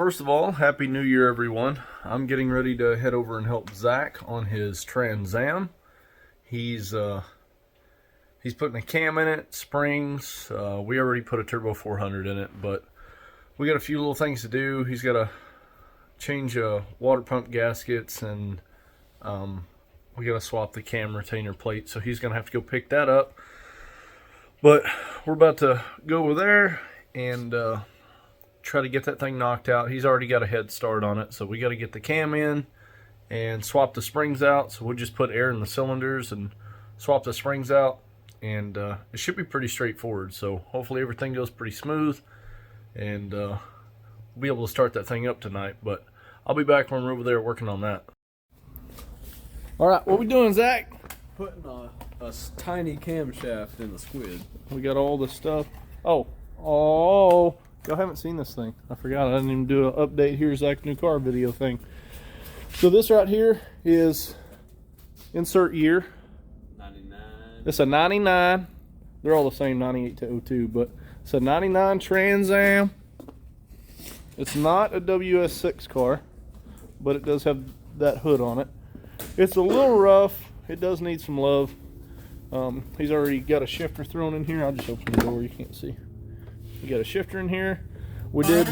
First of all, Happy New Year, everyone. I'm getting ready to head over and help Zach on his Trans Am. He's putting a cam in it, springs. We already put a Turbo 400 in it, but we got a few little things to do. He's got to change water pump gaskets, and we got to swap the cam retainer plate, so he's going to have to go pick that up. But we're about to go over there and try to get that thing knocked out. He's already got a head start on it, so we got to get the cam in and swap the springs out. So we'll just put air in the cylinders and swap the springs out, and it should be pretty straightforward. So hopefully everything goes pretty smooth, and we'll be able to start that thing up tonight. But I'll be back when we're over there working on that. All right, what we doing, Zach? Putting a tiny camshaft in the squid. We got all the stuff. Oh, y'all haven't seen this thing. I forgot. I didn't even do an update. Here's Zach's new car video thing. So this right here is insert year. 99. It's a 99. They're all the same, 98 to 02, but it's a 99 Trans Am. It's not a WS6 car, but it does have that hood on it. It's a little rough. It does need some love. He's already got a shifter thrown in here. I'll just open the door. You can't see. We got a shifter in here. We did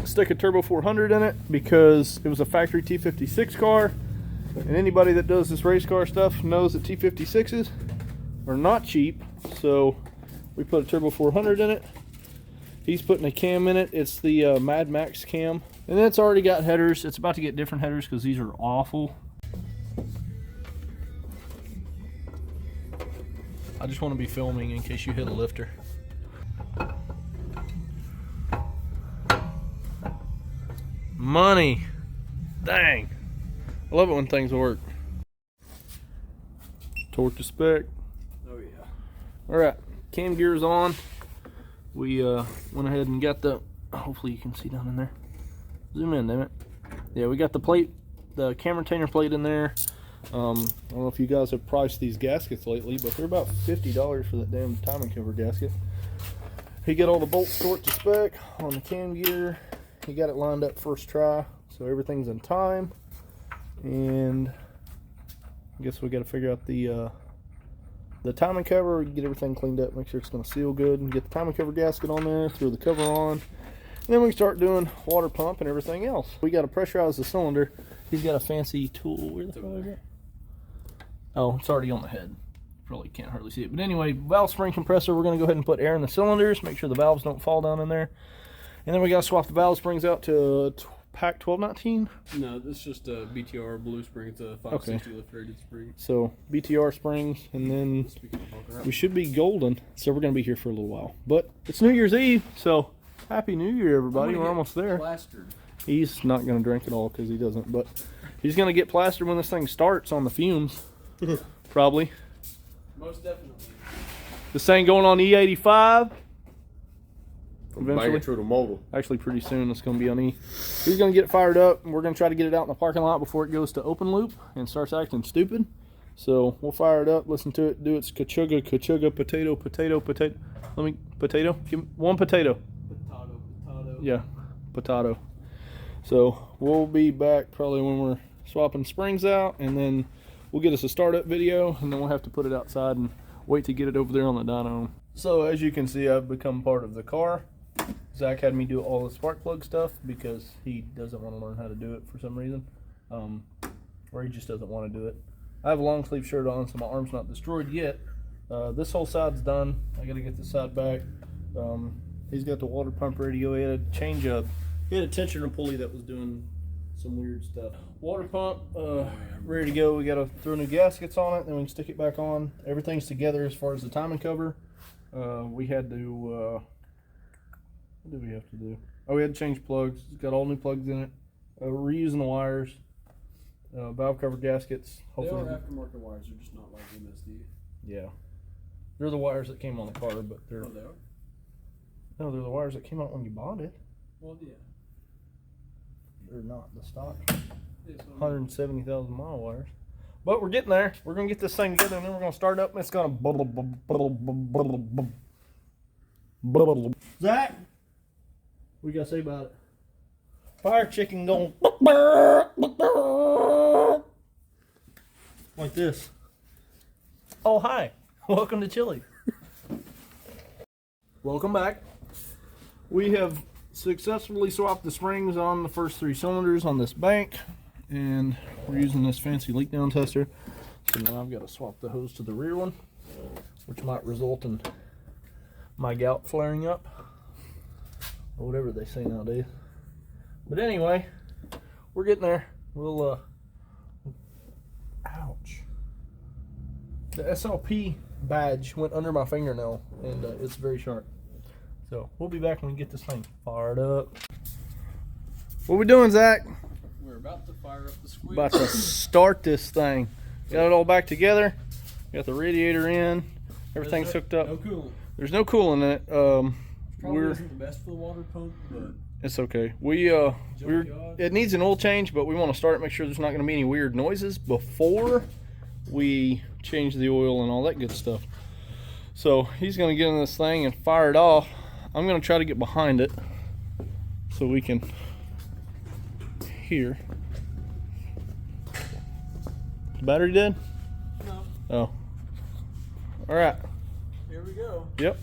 stick a Turbo 400 in it because it was a factory T56 car. And anybody that does this race car stuff knows that T56s are not cheap. So we put a Turbo 400 in it. He's putting a cam in it. It's the Mad Max cam. And it's already got headers. It's about to get different headers because these are awful. I just want to be filming in case you hit a lifter. Money. Dang. I love it when things work. Torque to spec. Oh yeah. Alright, cam gear's on. We went ahead and got the, hopefully you can see down in there. Zoom in, damn it. Yeah, we got the plate, the cam retainer plate in there. I don't know if you guys have priced these gaskets lately, but they're about $50 for that damn timing cover gasket. He got all the bolts torqued to spec on the cam gear. He got it lined up first try, so everything's in time. And I guess we got to figure out the timing cover, get everything cleaned up, make sure it's going to seal good, and get the timing cover gasket on there, throw the cover on, and then we can start doing water pump and everything else. We got to pressurize the cylinder. He's got a fancy tool. Where the hell is it? Oh, it's already on the head. Probably can't hardly see it. But anyway, valve spring compressor, we're going to go ahead and put air in the cylinders, make sure the valves don't fall down in there. And then we got to swap the valve springs out to Pack 1219. No, this is just a BTR blue spring. It's a 560 lift rated spring. So BTR springs, and then we should be golden. So we're going to be here for a little while. But it's New Year's Eve, so Happy New Year, everybody. We're almost there. Plastered. He's not going to drink it all because he doesn't, but he's going to get plastered when this thing starts on the fumes. Probably. Most definitely. This thing going on E85. Eventually. Through the motor. Actually, pretty soon it's going to be on E. He's going to get it fired up, and we're going to try to get it out in the parking lot before it goes to open loop and starts acting stupid. So we'll fire it up, listen to it, do its kachuga, kachuga, potato, potato, potato. Let me, potato? Give me one potato. Potato. Yeah, potato. So we'll be back probably when we're swapping springs out, and then we'll get us a startup video, and then we'll have to put it outside and wait to get it over there on the dyno. So as you can see, I've become part of the car. Zach had me do all the spark plug stuff because he doesn't want to learn how to do it for some reason, or he just doesn't want to do it. I have a long sleeve shirt on, so my arm's not destroyed yet. This whole side's done. I got to get the side back. He's got the water pump radio. He had to change up. He had a tensioner pulley that was doing some weird stuff. Water pump ready to go. We got to throw new gaskets on it, then we can stick it back on. Everything's together as far as the timing cover. We had to what did we have to do? Oh, we had to change plugs. It's got all new plugs in it. We're reusing the wires. Valve cover gaskets. Hopefully they are aftermarket wires. They're just not like MSD. Yeah, they're the wires that came on the car, but they're. Oh, they are? No, they're the wires that came out when you bought it. Well, yeah. They're not the stock. 170,000 mile wires. But we're getting there. We're going to get this thing together, and then we're going to start up, and it's going to... Zach, what you got to say about it? Fire chicken going like this. Oh, hi. Welcome to Chile. Welcome back. We have successfully swapped the springs on the first 3 cylinders on this bank, and we're using this fancy leak down tester. So now I've got to swap the hose to the rear one, which might result in my gout flaring up, or whatever they say nowadays. But anyway, we're getting there. We'll, ouch. The SLP badge went under my fingernail, and it's very sharp. So we'll be back when we get this thing fired up. What we doing, Zach? We're about to fire up the squeeze. About to start this thing. Got it all back together. Got the radiator in. Everything's hooked up. No coolant. There's no coolant in it. Probably isn't the best for the water pump, but it's okay. It needs an oil change, but we want to start it, make sure there's not going to be any weird noises before we change the oil and all that good stuff. So he's going to get in this thing and fire it off. I'm going to try to get behind it so we can hear. The battery dead? no. Oh. All right. Here we go. Yep.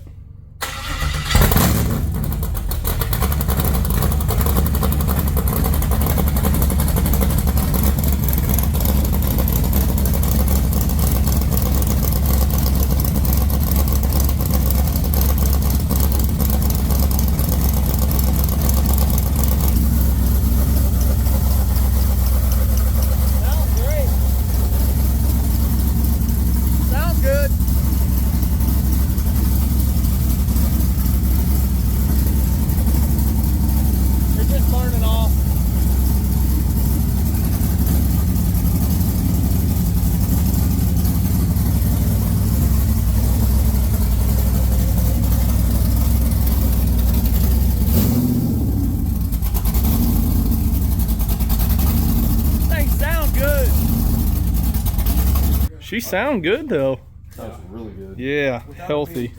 She sound good though. Sounds really good. Yeah, healthy.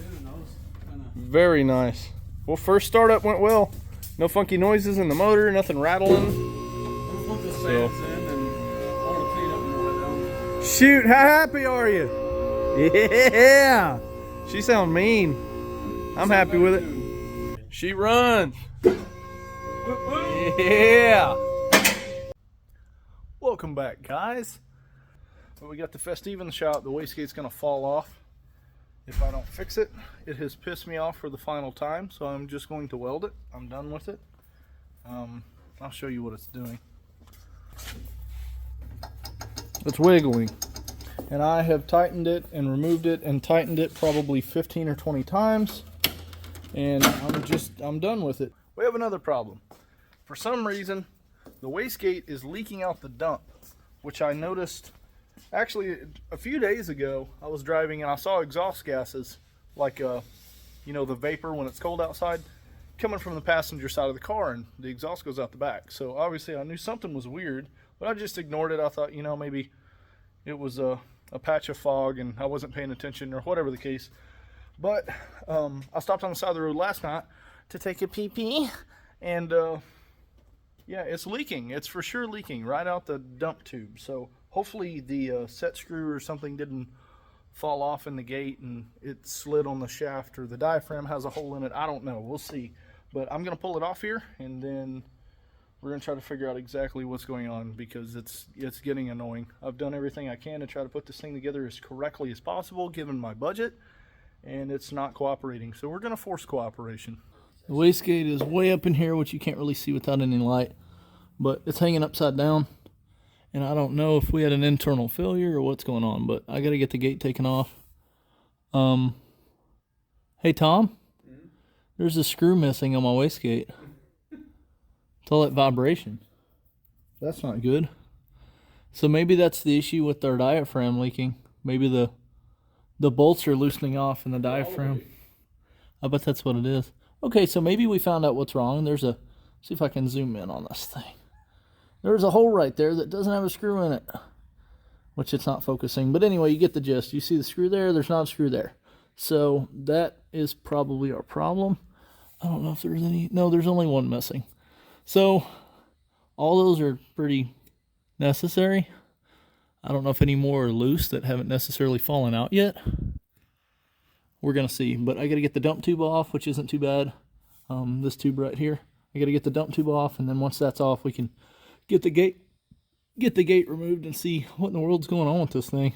Very nice. Well, first startup went well. No funky noises in the motor, nothing rattling. Shoot, how happy are you? Yeah. She sound mean. I'm happy with it. She runs. Yeah. Welcome back, guys. Well, we got the festive in the shop. The wastegate's gonna fall off if I don't fix it. It has pissed me off for the final time, so I'm just going to weld it. I'm done with it. I'll show you what it's doing. It's wiggling, and I have tightened it and removed it and tightened it probably 15 or 20 times, and I'm done with it. We have another problem. For some reason, the wastegate is leaking out the dump, which I noticed. Actually, a few days ago, I was driving and I saw exhaust gases, like, you know, the vapor when it's cold outside, coming from the passenger side of the car, and the exhaust goes out the back. So obviously I knew something was weird, but I just ignored it. I thought, you know, maybe it was a patch of fog and I wasn't paying attention or whatever the case. But I stopped on the side of the road last night to take a pee-pee, and yeah, it's leaking. It's for sure leaking right out the dump tube. So hopefully the set screw or something didn't fall off in the gate and it slid on the shaft, or the diaphragm has a hole in it. I don't know. We'll see. But I'm going to pull it off here, and then we're going to try to figure out exactly what's going on, because it's getting annoying. I've done everything I can to try to put this thing together as correctly as possible given my budget, and it's not cooperating. So we're going to force cooperation. The wastegate is way up in here, which you can't really see without any light, but it's hanging upside down. And I don't know if we had an internal failure or what's going on, but I got to get the gate taken off. Hey, Tom, there's a screw missing on my wastegate. It's all that vibration. That's not good. So maybe that's the issue with our diaphragm leaking. Maybe the bolts are loosening off in the diaphragm. I bet that's what it is. Okay, so maybe we found out what's wrong. There's a, see if I can zoom in on this thing. There's a hole right there that doesn't have a screw in it, which it's not focusing. But anyway, you get the gist. You see the screw there, there's not a screw there. So that is probably our problem. I don't know if there's any, no, there's only one missing. So all those are pretty necessary. I don't know if any more are loose that haven't necessarily fallen out yet. We're going to see. But I got to get the dump tube off, which isn't too bad. This tube right here. I got to get the dump tube off, and then once that's off, we can get the gate removed and see what in the world's going on with this thing.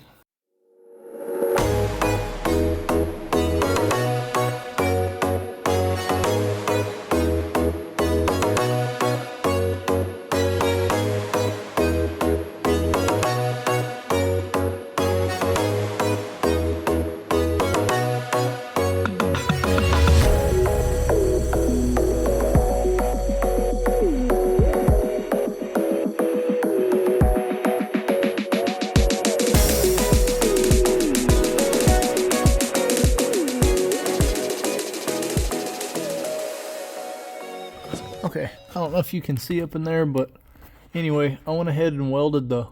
Okay, I don't know if you can see up in there, but anyway, I went ahead and welded the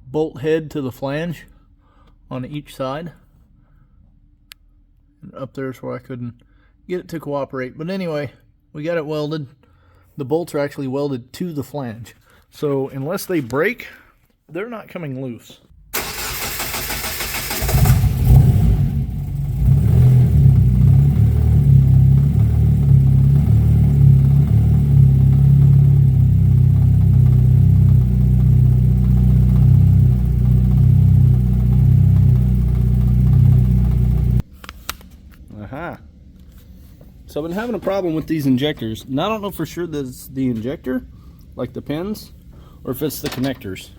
bolt head to the flange on each side. And up there's where I couldn't get it to cooperate. But anyway, we got it welded. The bolts are actually welded to the flange. So unless they break, they're not coming loose. So I've been having a problem with these injectors, and I don't know for sure that it's the injector, like the pins, or if it's the connectors.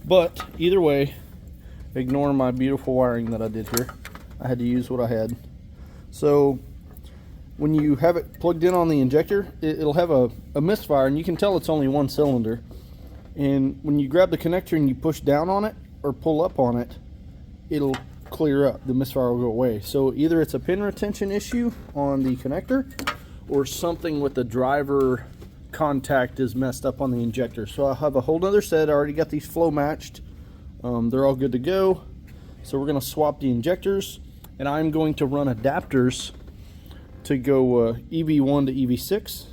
But either way, ignore my beautiful wiring that I did here. I had to use what I had. So when you have it plugged in on the injector, it'll have a misfire, and you can tell it's only one cylinder. And when you grab the connector and you push down on it or pull up on it, it'll clear up. The misfire will go away. So either it's a pin retention issue on the connector, or something with the driver contact is messed up on the injector. So I have a whole nother set. I already got these flow matched. They're all good to go. So we're going to swap the injectors, and I'm going to run adapters to go EV1 to EV6,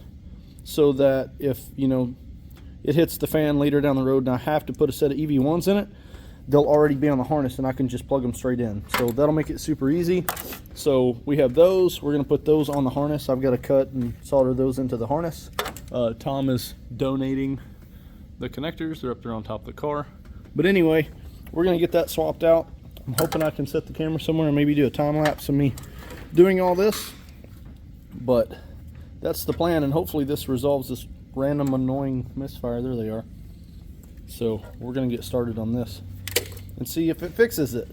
so that if it hits the fan later down the road and I have to put a set of EV1s in it, they'll already be on the harness and I can just plug them straight in. So that'll make it super easy. So we have those. We're going to put those on the harness. I've got to cut and solder those into the harness. Tom is donating the connectors. They're up there on top of the car. But anyway, we're going to get that swapped out. I'm hoping I can set the camera somewhere and maybe do a time lapse of me doing all this. But that's the plan, and hopefully this resolves this random annoying misfire. There they are. So we're going to get started on this and see if it fixes it.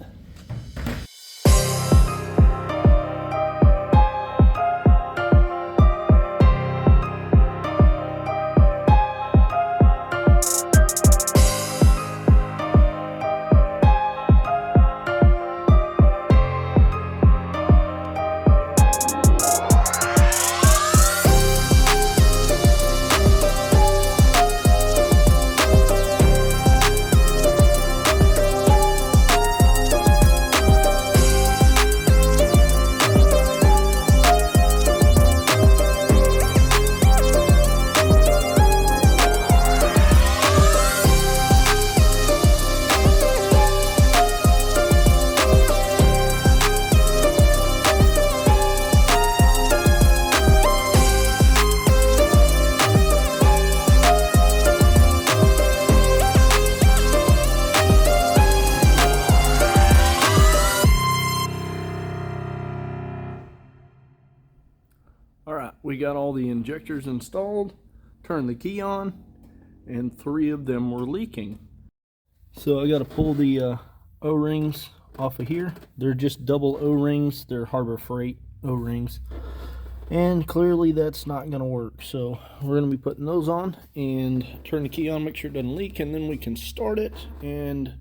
Alright, we got all the injectors installed, turned the key on, and 3 of them were leaking. So I got to pull the O-rings off of here. They're just double O-rings. They're Harbor Freight O-rings. And clearly that's not going to work. So we're going to be putting those on and turn the key on, make sure it doesn't leak, and then we can start it, and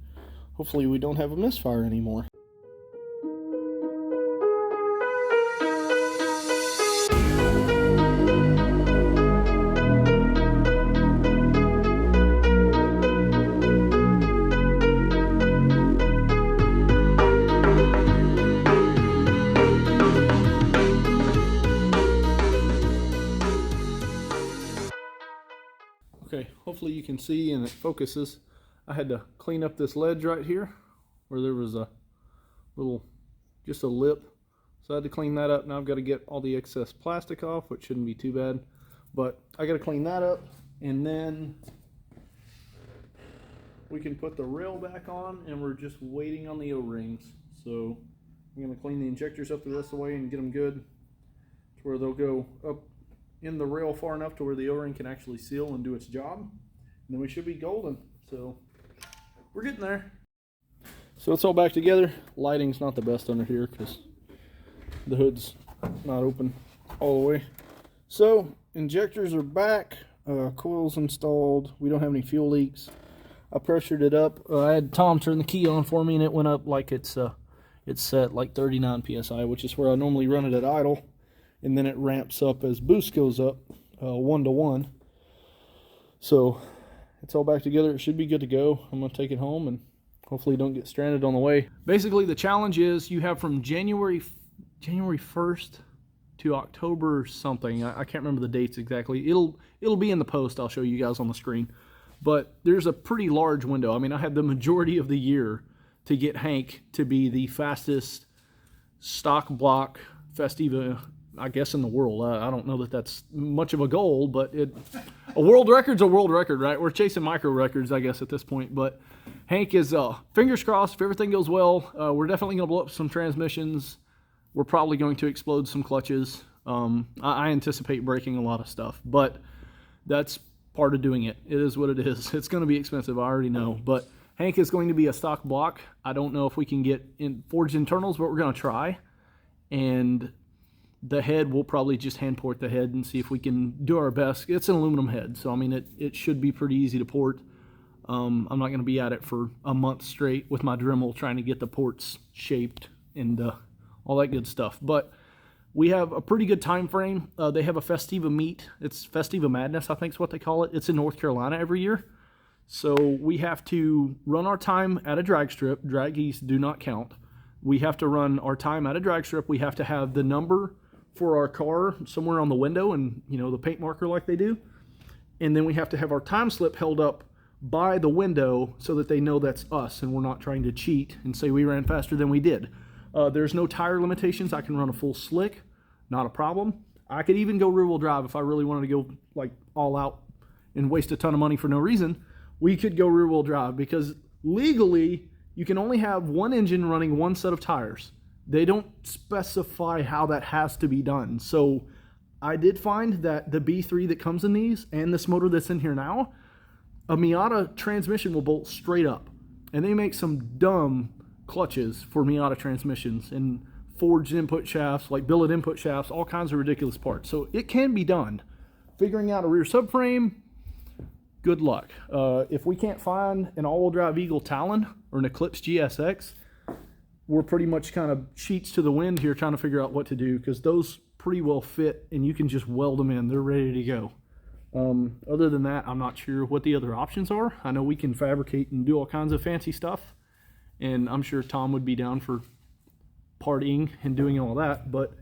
hopefully we don't have a misfire anymore. Okay, hopefully you can see and it focuses. I had to clean up this ledge right here where there was a little, just a lip. So I had to clean that up. Now I've got to get all the excess plastic off, which shouldn't be too bad. But I got to clean that up, and then we can put the rail back on, and we're just waiting on the O-rings. So I'm going to clean the injectors up the rest of the way and get them good to where they'll go up in the rail far enough to where the O-ring can actually seal and do its job. And then we should be golden. So we're getting there. So it's all back together. Lighting's not the best under here because the hood's not open all the way. So injectors are back, coils installed. We don't have any fuel leaks. I pressured it up. I had Tom turn the key on for me, and it went up like it's set like 39 psi, which is where I normally run it at idle, and then it ramps up as boost goes up 1 to 1. So it's all back together. It should be good to go. I'm gonna take it home and hopefully don't get stranded on the way. Basically, the challenge is you have from January 1st to October something. I can't remember the dates exactly. It'll be in the post. I'll show you guys on the screen. But there's a pretty large window. I mean, I had the majority of the year to get Hank to be the fastest stock block Festiva, I guess, in the world. I don't know that that's much of a goal, but a world record's a world record, right? We're chasing micro records, I guess, at this point. But Hank is, fingers crossed, if everything goes well, we're definitely going to blow up some transmissions. We're probably going to explode some clutches. I anticipate breaking a lot of stuff, but that's part of doing it. It is what it is. It's going to be expensive, I already know, but Hank is going to be a stock block. I don't know if we can get in forged internals, but we're going to try. And the head, we'll probably just hand port the head and see if we can do our best. It's an aluminum head, so I mean, it should be pretty easy to port. I'm not going to be at it for a month straight with my Dremel trying to get the ports shaped and all that good stuff. But we have a pretty good time frame. They have a Festiva meet. It's Festiva Madness, I think is what they call it. It's in North Carolina every year. So we have to run our time at a drag strip. Draggies do not count. We have to run our time at a drag strip. We have to have the number for our car somewhere on the window and, you know, the paint marker like they do. And then we have to have our time slip held up by the window so that they know that's us and we're not trying to cheat and say we ran faster than we did. There's no tire limitations. I can run a full slick, not a problem. I could even go rear-wheel drive if I really wanted to go like all out and waste a ton of money for no reason. We could go rear-wheel drive because legally you can only have one engine running one set of tires. They don't specify how that has to be done. So I did find that the B3 that comes in these and this motor that's in here now, a Miata transmission will bolt straight up. And they make some dumb clutches for Miata transmissions and forged input shafts, like billet input shafts, all kinds of ridiculous parts. So it can be done. Figuring out a rear subframe, good luck. If we can't find an all-wheel drive Eagle Talon or an Eclipse GSX, we're pretty much kind of sheets to the wind here trying to figure out what to do because those pretty well fit and you can just weld them in. They're ready to go. Other than that, I'm not sure what the other options are. I know we can fabricate and do all kinds of fancy stuff, and I'm sure Tom would be down for partying and doing all that, but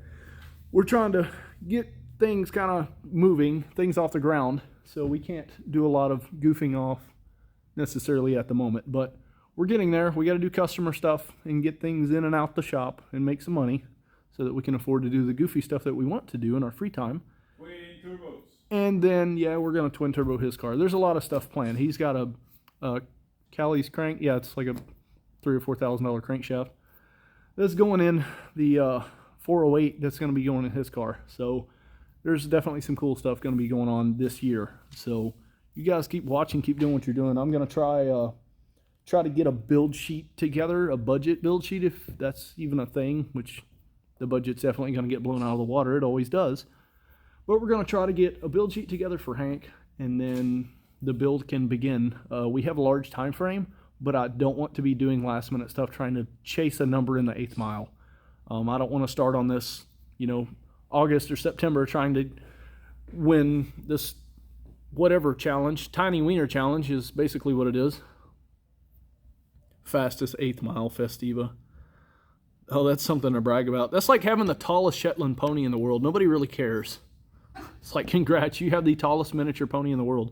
we're trying to get things kind of moving, things off the ground, so we can't do a lot of goofing off necessarily at the moment, but we're getting there. We got to do customer stuff and get things in and out the shop and make some money so that we can afford to do the goofy stuff that we want to do in our free time. Twin turbos. And then, yeah, we're going to twin turbo his car. There's a lot of stuff planned. He's got a Callie's crank. Yeah, it's like a $3,000 or $4,000 crankshaft. That's going in the 408 that's going to be going in his car. So there's definitely some cool stuff going to be going on this year. So you guys keep watching, keep doing what you're doing. I'm going to try to get a build sheet together, a budget build sheet, if that's even a thing, which the budget's definitely going to get blown out of the water. It always does. But we're going to try to get a build sheet together for Hank, and then the build can begin. We have a large time frame, but I don't want to be doing last minute stuff trying to chase a number in the 8th mile. I don't want to start on this, August or September trying to win this whatever challenge. Tiny Wiener Challenge is basically what it is. Fastest 8th mile Festiva. Oh, that's something to brag about. That's like having the tallest Shetland pony in the world. Nobody really cares. It's like, congrats, you have the tallest miniature pony in the world.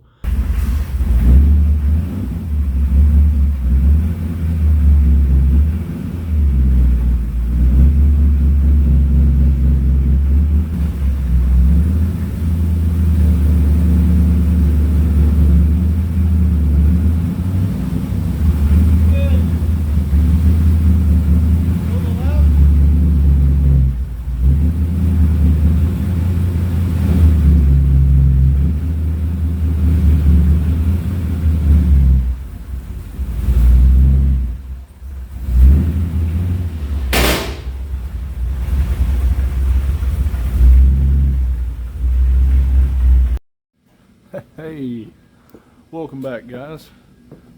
Welcome back, guys.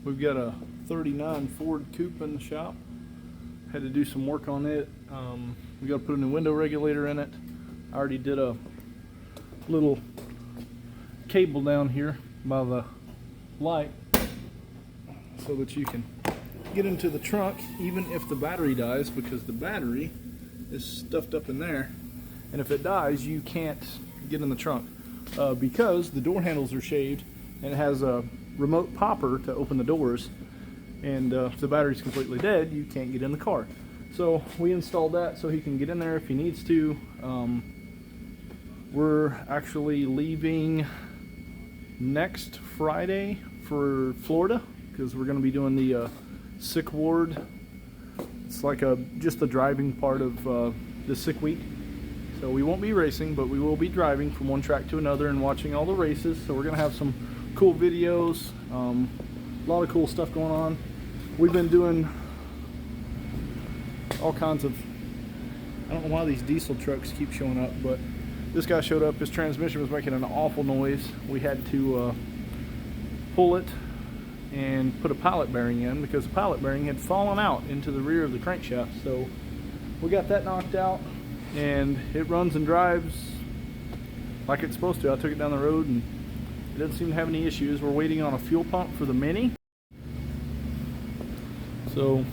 We've got a 39 Ford Coupe in the shop. Had to do some work on it. We got to put a new window regulator in it. I already did a little cable down here by the light so that you can get into the trunk even if the battery dies, because the battery is stuffed up in there, and if it dies you can't get in the trunk because the door handles are shaved and it has a remote popper to open the doors, and if the battery's completely dead you can't get in the car. So we installed that so he can get in there if he needs to. We're actually leaving next Friday for Florida because we're going to be doing the sick ward. It's like just the driving part of the sick week. So we won't be racing, but we will be driving from one track to another and watching all the races. So we're going to have some cool videos, a lot of cool stuff going on. We've been doing all kinds of, I don't know why these diesel trucks keep showing up, but this guy showed up, his transmission was making an awful noise. We had to pull it and put a pilot bearing in because the pilot bearing had fallen out into the rear of the crankshaft. So we got that knocked out and it runs and drives like it's supposed to. I took it down the road and it doesn't seem to have any issues. We're waiting on a fuel pump for the Mini. So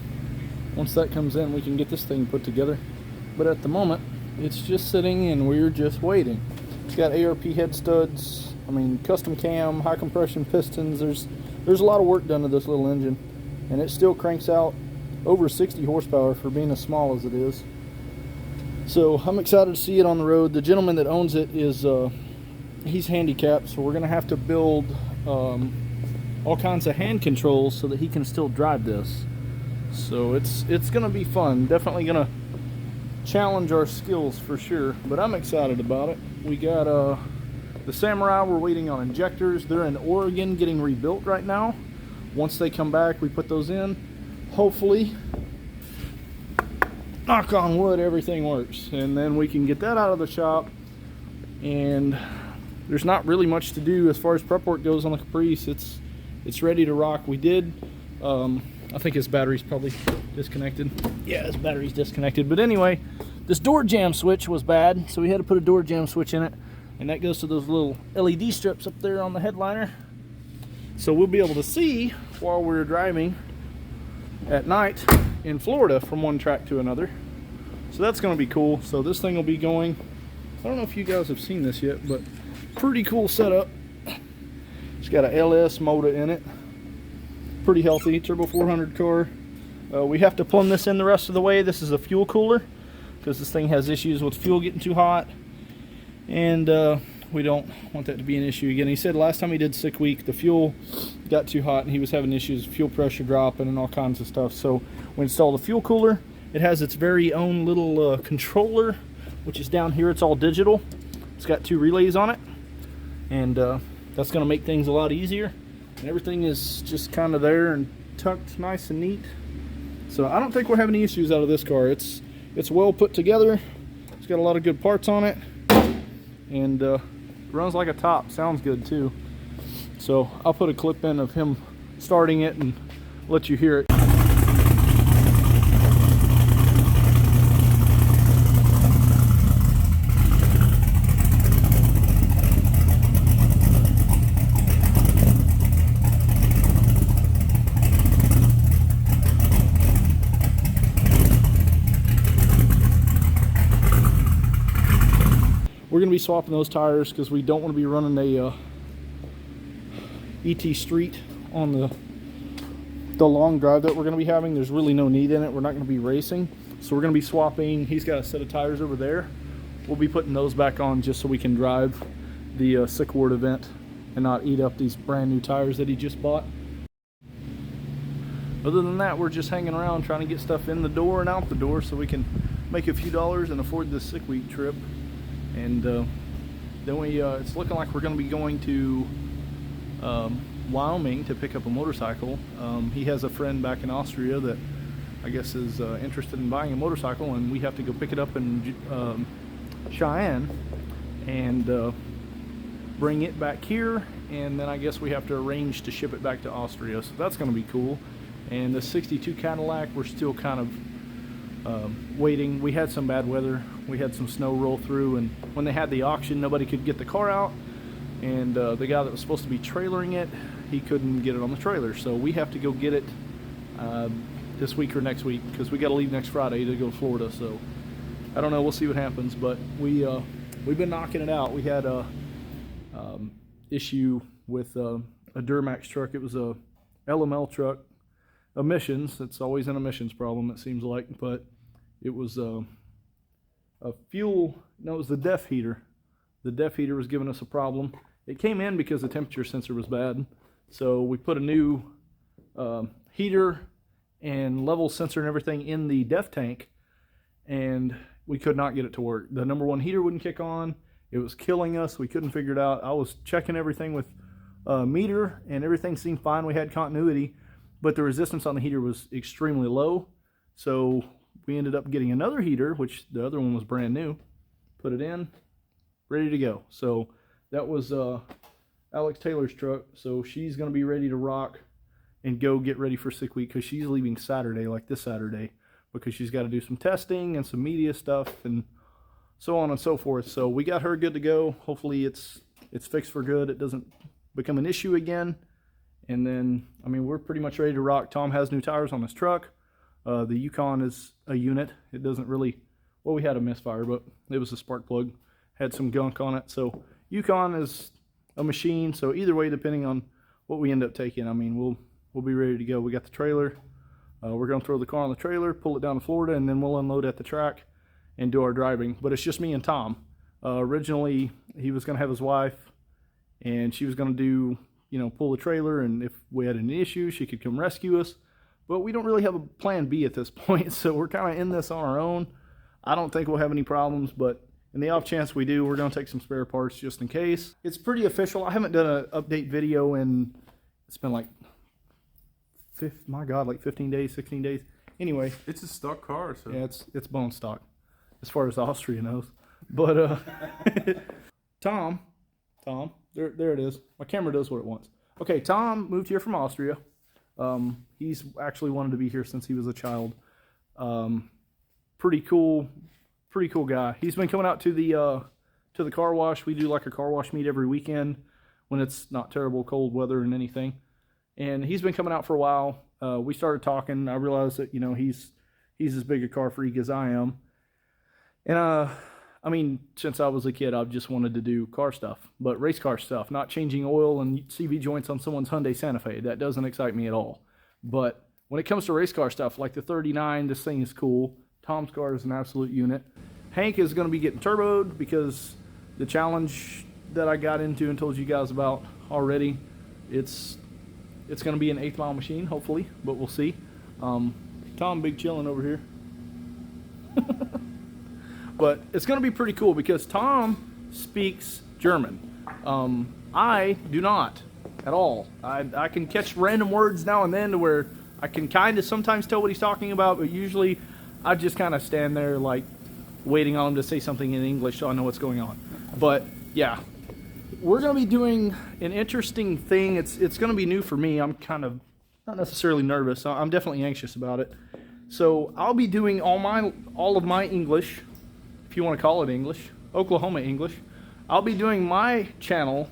once that comes in we can get this thing put together. But at the moment it's just sitting and we're just waiting. It's got ARP head studs, I mean custom cam, high compression pistons. There's a lot of work done to this little engine, and it still cranks out over 60 horsepower for being as small as it is. So I'm excited to see it on the road. The gentleman that owns it is he's handicapped, so we're gonna have to build all kinds of hand controls so that he can still drive this. So it's gonna be fun. Definitely gonna challenge our skills for sure, but I'm excited about it. We got the Samurai, we're waiting on injectors. They're in Oregon getting rebuilt right now. Once they come back we put those in. Hopefully, knock on wood, everything works, and then we can get that out of the shop. And there's not really much to do as far as prep work goes on the Caprice. It's ready to rock. We did I think his battery's probably disconnected. Yeah, his battery's disconnected. But anyway, this door jamb switch was bad, so we had to put a door jamb switch in it, and that goes to those little LED strips up there on the headliner. So we'll be able to see while we're driving at night in Florida from one track to another. So that's going to be cool. So this thing will be going, I don't know if you guys have seen this yet, but pretty cool setup. It's got a LS motor in it. Pretty healthy, turbo 400 car. We have to plumb this in the rest of the way. This is a fuel cooler because this thing has issues with fuel getting too hot, and we don't want that to be an issue again. He said last time he did sick week the fuel got too hot and he was having issues, fuel pressure dropping and all kinds of stuff. So we installed a fuel cooler. It has its very own little controller, which is down here. It's all digital. It's got 2 relays on it, and that's going to make things a lot easier. And everything is just kind of there and tucked nice and neat. So I don't think we'll have any issues out of this car. It's well put together. It's got a lot of good parts on it, and runs like a top. Sounds good too. So I'll put a clip in of him starting it and let you hear it. We're going to be swapping those tires because we don't want to be running a ET Street on the long drive that we're going to be having. There's really no need in it. We're not going to be racing, so we're going to be swapping. He's got a set of tires over there. We'll be putting those back on just so we can drive the sick ward event and not eat up these brand new tires that he just bought. Other than that, we're just hanging around trying to get stuff in the door and out the door so we can make a few dollars and afford this sick week trip. And then it's looking like we're going to be going to Wyoming to pick up a motorcycle. He has a friend back in Austria that I guess is interested in buying a motorcycle, and we have to go pick it up in Cheyenne and bring it back here and then I guess we have to arrange to ship it back to Austria, so that's going to be cool. And the 62 Cadillac, we're still kind of waiting. We had some bad weather. We had some snow roll through, and when they had the auction, nobody could get the car out, and the guy that was supposed to be trailering it, he couldn't get it on the trailer, so we have to go get it this week or next week, because we got to leave next Friday to go to Florida. So I don't know, we'll see what happens, but we've been knocking it out. We had a issue with a Duramax truck. It was a LML truck, emissions. It's always an emissions problem, it seems like, but it was a fuel, no, it was the DEF heater. The DEF heater was giving us a problem. It came in because the temperature sensor was bad, so we put a new heater and level sensor and everything in the DEF tank, and we could not get it to work. The number one heater wouldn't kick on. It was killing us. We couldn't figure it out. I was checking everything with meter, and everything seemed fine. We had continuity, but the resistance on the heater was extremely low. So we ended up getting another heater, which the other one was brand new. Put it in, ready to go. So that was Alex Taylor's truck. So she's going to be ready to rock and go get ready for sick week, because she's leaving Saturday, like this Saturday, because she's got to do some testing and some media stuff and so on and so forth. So we got her good to go. Hopefully it's fixed for good. It doesn't become an issue again. And then, I mean, we're pretty much ready to rock. Tom has new tires on his truck. The Yukon is a unit. It doesn't really, well, we had a misfire, but it was a spark plug. Had some gunk on it. So Yukon is a machine. So either way, depending on what we end up taking, I mean, we'll be ready to go. We got the trailer. We're going to throw the car on the trailer, pull it down to Florida, and then we'll unload at the track and do our driving. But it's just me and Tom. Originally, he was going to have his wife, and she was going to do, you know, pull the trailer, and if we had any issues, she could come rescue us. But we don't really have a plan B at this point, so we're kind of in this on our own. I don't think we'll have any problems, but in the off chance we do, we're going to take some spare parts just in case. It's pretty official. I haven't done an update video in, it's been like, my God, like 15 days, 16 days. Anyway. It's a stock car, so. Yeah, it's bone stock, as far as Austria knows. But, Tom, there it is. My camera does what it wants. Okay, Tom moved here from Austria. He's actually wanted to be here since he was a child. Pretty cool guy. He's been coming out to the car wash. We do like a car wash meet every weekend when it's not terrible cold weather and anything. And he's been coming out for a while. We started talking. I realized that, you know, he's as big a car freak as I am. And I mean, since I was a kid, I've just wanted to do car stuff, but race car stuff, not changing oil and CV joints on someone's Hyundai Santa Fe. That doesn't excite me at all. But when it comes to race car stuff, like the 39, this thing is cool. Tom's car is an absolute unit. Hank is going to be getting turboed because the challenge that I got into and told you guys about already, it's going to be an 8th mile machine, hopefully, but we'll see. Tom, big chillin' over here. But it's going to be pretty cool because Tom speaks German. I do not at all. I can catch random words now and then to where I can kind of sometimes tell what he's talking about, but usually I just kind of stand there like waiting on him to say something in English so I know what's going on. But yeah, we're going to be doing an interesting thing. It's going to be new for me. I'm kind of not necessarily nervous. I'm definitely anxious about it. So I'll be doing all of my English, if you want to call it English, Oklahoma English. I'll be doing my channel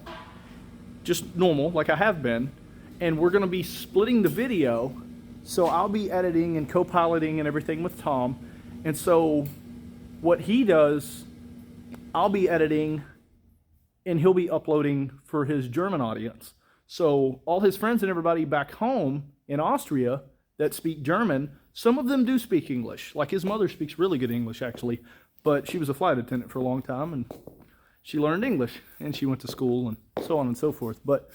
just normal, like I have been, and we're going to be splitting the video. So I'll be editing and co-piloting and everything with Tom. And so what he does, I'll be editing, and he'll be uploading for his German audience. So all his friends and everybody back home in Austria that speak German, some of them do speak English. Like his mother speaks really good English, actually. But she was a flight attendant for a long time, and she learned English, and she went to school, and so on and so forth. But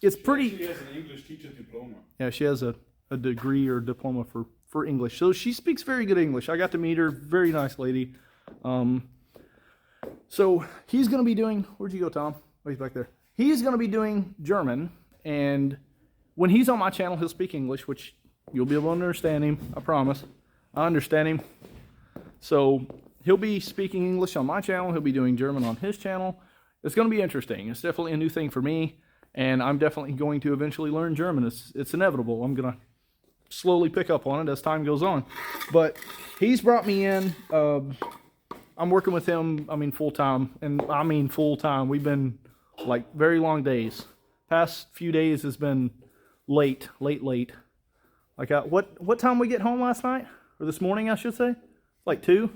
it's pretty... She has an English teacher diploma. Yeah, she has a degree or diploma for English. So she speaks very good English. I got to meet her. Very nice lady. So he's going to be doing... Where'd you go, Tom? Oh, he's back there. He's going to be doing German, and when he's on my channel, he'll speak English, which you'll be able to understand him. I promise. I understand him. So... he'll be speaking English on my channel. He'll be doing German on his channel. It's going to be interesting. It's definitely a new thing for me. and I'm definitely going to eventually learn German. It's inevitable. I'm gonna slowly pick up on it as time goes on. But he's brought me in. I'm working with him, I mean, full time. And I mean full time. We've been, like, very long days. Past few days has been late. Like, what time we get home last night? Or this morning, I should say? Like 2?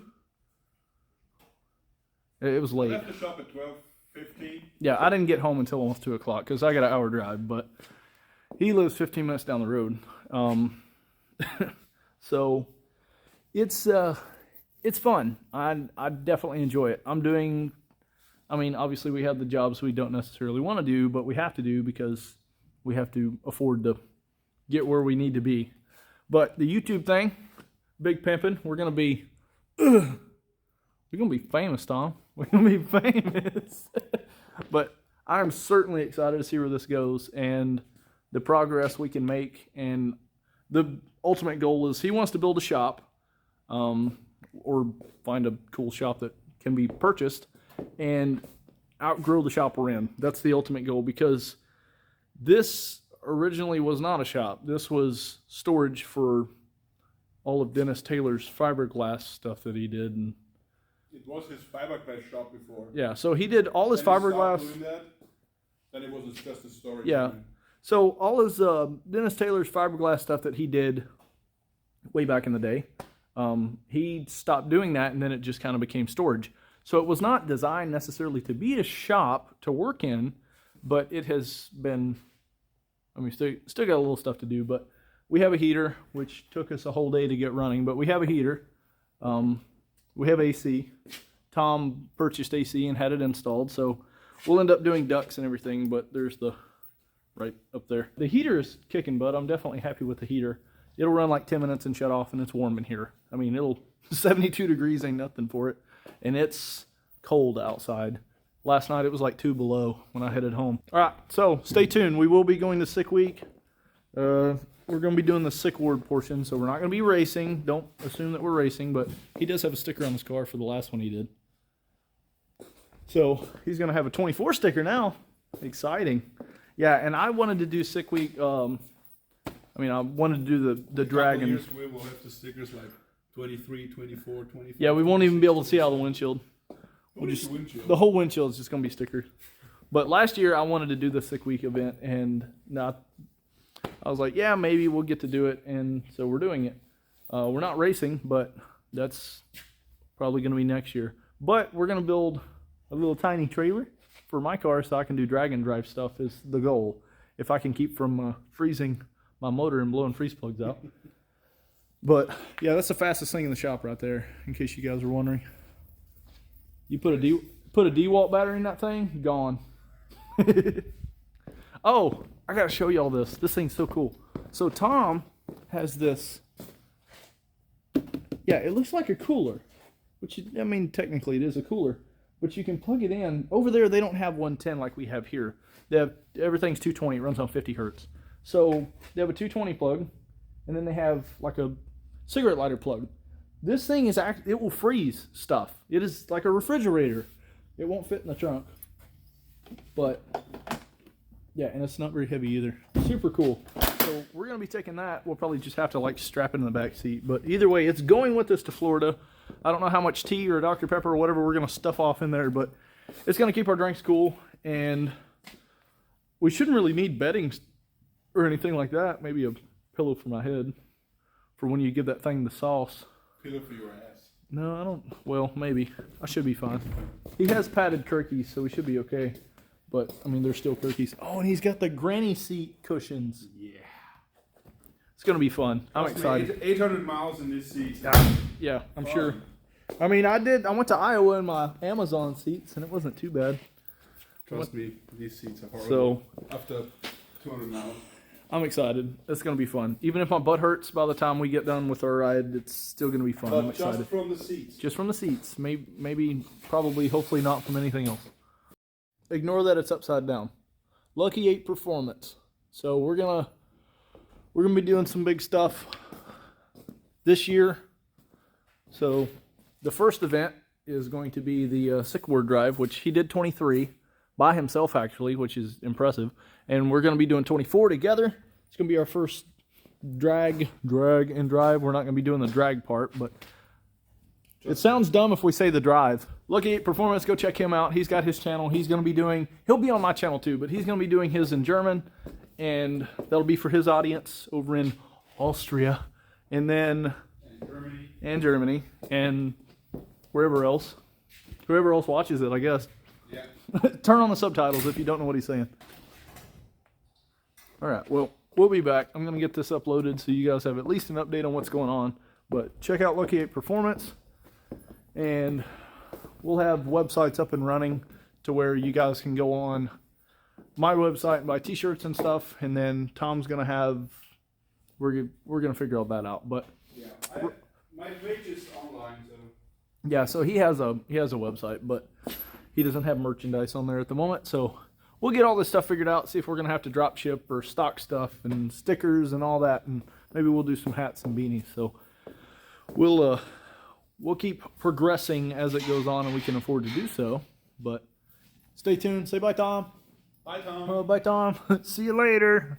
It was late. I left the shop at 12:15. Yeah, I didn't get home until almost 2 o'clock because I got an hour drive. But he lives 15 minutes down the road. So it's fun. I definitely enjoy it. I mean, obviously we have the jobs we don't necessarily want to do, but we have to do because we have to afford to get where we need to be. But the YouTube thing, big pimping, we're gonna be famous, Tom. We're gonna be famous. But I'm certainly excited to see where this goes and the progress we can make. And the ultimate goal is he wants to build a shop, or find a cool shop that can be purchased and outgrow the shop we're in. That's the ultimate goal, because this originally was not a shop. This was storage for all of Dennis Taylor's fiberglass stuff that he did. And It was his fiberglass shop before. yeah, so he did all his Then he fiberglass. stopped doing that. Then it was just a storage. Yeah. unit. So all his Dennis Taylor's fiberglass stuff that he did way back in the day, he stopped doing that, and then it just kind of became storage. So it was not designed necessarily to be a shop to work in, but it has been, I mean, still got a little stuff to do, but we have a heater, which took us a whole day to get running, but we have a heater. We have AC. Tom purchased AC and had it installed, so we'll end up doing ducts and everything, but there's the right up there. The heater is kicking butt. I'm definitely happy with the heater. It'll run like 10 minutes and shut off, and it's warm in here. I mean, 72 degrees ain't nothing for it, and it's cold outside. Last night it was like 2 below when I headed home. All right, so stay tuned. We will be going to Sick Week. We're going to be doing the Sick Ward portion, so we're not going to be racing. Don't assume that we're racing, but he does have a sticker on his car for the last one he did. So he's going to have a 24 sticker now. Exciting. Yeah, and I wanted to do Sick Week. I wanted to do the dragon. Years we will have the stickers like 23, 24, 25. Yeah, we won't even be able to see out of the windshield. What is the windshield? The whole windshield is just going to be stickers. But last year I wanted to do the Sick Week event, and I was like, yeah, maybe we'll get to do it, and so we're doing it. We're not racing, but that's probably going to be next year. But we're going to build a little tiny trailer for my car so I can do drag and drive stuff is the goal. If I can keep from freezing my motor and blowing freeze plugs out. But yeah, that's the fastest thing in the shop right there, in case you guys were wondering. You put a DeWalt battery in that thing, gone. Oh, I gotta show y'all this. This thing's so cool. So Tom has this. Yeah, it looks like a cooler, which I mean technically it is a cooler, but you can plug it in. Over there they don't have 110 like we have here. They have everything's 220. It runs on 50 hertz. So they have a 220 plug, and then they have like a cigarette lighter plug. This thing is it will freeze stuff. It is like a refrigerator. It won't fit in the trunk. But yeah, and it's not very heavy either. Super cool. So we're gonna be taking that. We'll probably just have to like strap it in the back seat. But either way, it's going with us to Florida. I don't know how much tea or Dr. Pepper or whatever we're gonna stuff off in there, but it's gonna keep our drinks cool, and we shouldn't really need bedding or anything like that. Maybe a pillow for my head for when you give that thing the sauce. Pillow for your ass. No, I don't. Well, maybe. I should be fine. He has padded Kirkies, so we should be okay. But, I mean, they're still Kirkies. Oh, and he's got the granny seat cushions. Yeah. It's going to be fun. I'm excited. 800 miles in this seat. Yeah, I'm sure. I mean, I went to Iowa in my Amazon seats, and it wasn't too bad. Trust me, these seats are horrible. So, after 200 miles. I'm excited. It's going to be fun. Even if my butt hurts by the time we get done with our ride, it's still going to be fun. I'm excited. Just from the seats. Just from the seats. Maybe, probably, hopefully not from anything else. Ignore that it's upside down. Lucky 8 Performance. So we're gonna be doing some big stuff this year. So the first event is going to be the Sick Ward Drive, which he did 23. by himself actually, which is impressive. And we're going to be doing 24 together. It's going to be our first drag and drive. We're not going to be doing the drag part, but it sounds dumb if we say the drive. Lucky 8 Performance, go check him out. He's got his channel. He'll be on my channel too, but he's going to be doing his in German, and that'll be for his audience over in Austria, and then Germany, and wherever else. Whoever else watches it, I guess. Yeah. Turn on the subtitles if you don't know what he's saying. All right, well, we'll be back. I'm going to get this uploaded so you guys have at least an update on what's going on. But check out Lucky 8 Performance, and we'll have websites up and running to where you guys can go on my website and buy t-shirts and stuff. And then Tom's going to have, we're going to figure all that out. But Yeah. My page is online, so. yeah, so he has a website, but he doesn't have merchandise on there at the moment. So we'll get all this stuff figured out, see if we're going to have to drop ship or stock stuff and stickers and all that, and maybe we'll do some hats and beanies. So we'll keep progressing as it goes on, and we can afford to do so. But stay tuned. Say bye, Tom. Bye, Tom. Bye, Tom. See you later.